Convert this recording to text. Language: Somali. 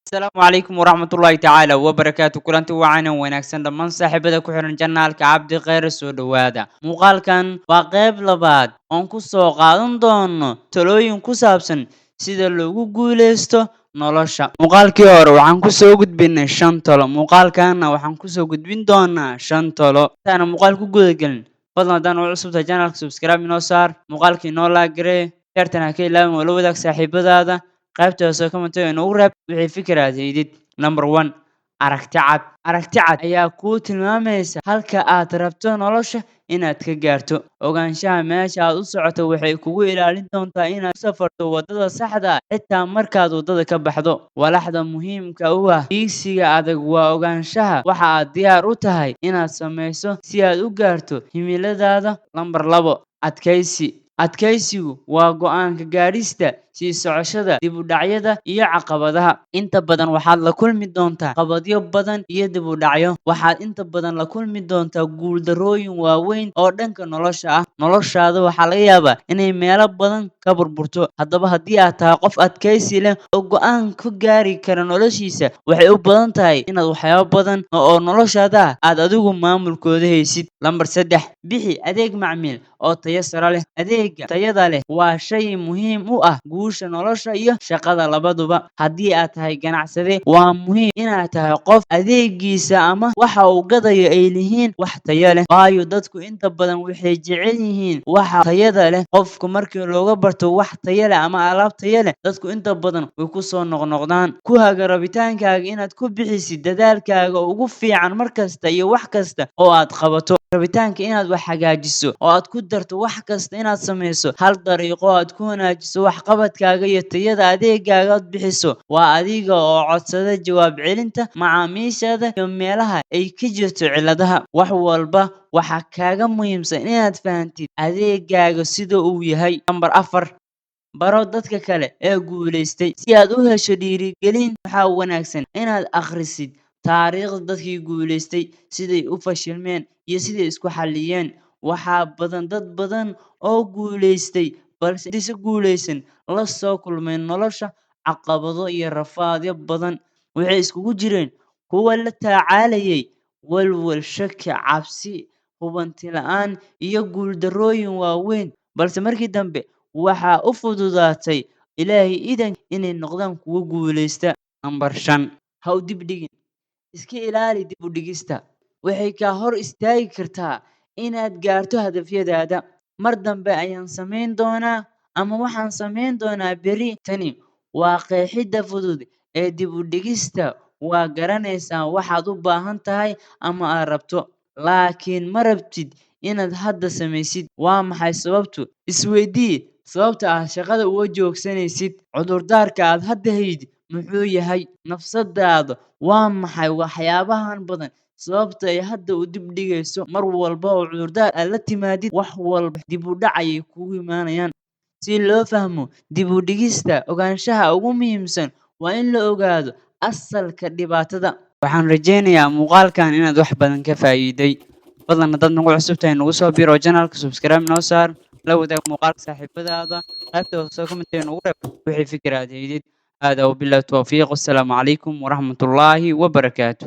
السلام عليكم ورحمة الله تعالى وبركاته kulanti wacan wanaagsan dhammaan saaxiibada ku xiran janaalka cabdi khayr soo dhawaada muuqaalkan waa qayb labaad oon ku soo qaadan doono talooyin ku saabsan sida loogu guuleysto nolosha muuqaalkii hore waxaan ku soo gudbinay 5 talo muuqaalkanna waxaan ku soo gudbin doonaa 5 talo taana muuqaal ku guda galin fadlan haddaan ugu cusubtahay janaalka subscribe inoo saar muuqaalkii noo laagare yartana ka ilaawin oo la wadaag saaxiibadaada qaybta hoose comment inoogu reeb wixii fikir aad haydid number 1 aragti cad ayaa kuu tilmaamaysa halka aad rabto nolosha inaad ka gaarto ogaanshaha meesha aad u socoto waxay kugu ilaalin doontaa inaad u safarto wadada saxda ah xitaa markaad wadada ka baxdo walaxda muhiimka u ah hiigsiga adag waa ogaanshaha waxa aad diyaar u tahay inaad samayso si aad u gaarto himiladaada number 2 adkaysigu waa go'aanka gaadhista sii socoshada dib u dhacyada iyo caqabadaha inta badan waxaad la kulmi doontaa qabadyo badan iyo dib u dhacyo waxaad inta badan la kulmi doontaa guuldarrooyin waaweyn oo dhanka nolosha ah noloshaada waxaa laga yaabaa inay meelo badan ka burburto haddaba haddii aad tahay qof adkaysi leh oo go'aan ka gaari kara noloshiisa waxay u badan tahay inaad waxyaabo badan oo noloshaada ah aad adigu maamulkooda haysid number 3 bixi adeeg macmiil oo tayo sare leh adeegga tayada leh waa shay muhiim u ah guusha nolosha iyo shaqada labaduba haddii aad tahay ganacsade waa muhiim inaad tahay qof adeegiisa ama waxa uu gadayo ay yihiin wax tayo leh waayo dadku inta badan waxay jecel yihiin waxa tayada leh qofka markii looga barto wax tayo leh ama alaab tayo leh dadku inta badan way ku soo noqnoqdaan ku haga rabitaankaaga inaad ku bixisid dadaalkaaga ugu fiican markasta iyo wax kasta oo aad qabato rabitaanka inaad wax hagaajiso oo aad ku darto wax kasta inaad samayso hal dariiqo aad ku wanaajiso waxqabadkaaga iyo tayada adeegaaga aad bixiso waa adiga oo codsada jawaab celinta macaamiishaada iyo meelaha ay ka jirto ciladaha wax walba waxaa kaaga muhiimsan inaad fahantid adeegaaga sida uu yahay number 4 baro dadka kale ee guuleystay si aad u hesho dhiirigelin waxaa wanaagsan inaad akhrisid taariikhda dadkii guuleystay siday u fashilmeen iyo siday isku xalliyeen waxaa dad badan oo guuleystay balse si guuleysan la soo kulmay nolosha caqabado iyo rafaadyo badan waxay iskugu jireen kuwa la tacaalayay walwal shaki cabsi hubanti la'aan iyo guuldarrooyin waaweyn balse markii dambe waxaa u fududaatay ilaahay idan inay noqdaan kuwo guuleysta number 5 ha u dib dhigin iska ilaali dib u dhigista waxay kaa hor istaagi kartaa inaad gaarto hadafyadaada mar dambe ayaan samayn doonaa ama waxaan samayn doonaa beri tani waa qeexidda fudud ee dib u dhigista waa garanaysaa waxaad u baahan tahay ama aad rabto laakiin ma rabtid inaad hadda samaysid waa maxay sababtu isweydii sababta aad shaqada uga joogsanaysid cudurdaarka aad hadda hayd muxuu yahay nafsadaada waa maxay waxyaabahan badan sababta ay hadda u dib dhigayso mar walba oo cudurdaar aad la timaadid wax walba dib u dhac ayay kugu imaanayaan si loo fahmo dib u dhigista ogaanshaha ugu muhiimsan waa in la ogaado asalka dhibaatada waxaan rajaynayaa muuqaalkan inaad wax badan ka faa'iiday fadlan haddaad nagu cusub tahay nagu soo biiro janaalka subscribe noo saar la wadaag muuqaalka saaxiibadaada qaybta hoose comment nagu reeb wixii fikir aad haydid هذا وبالله التوفيق والسلام عليكم ورحمة الله وبركاته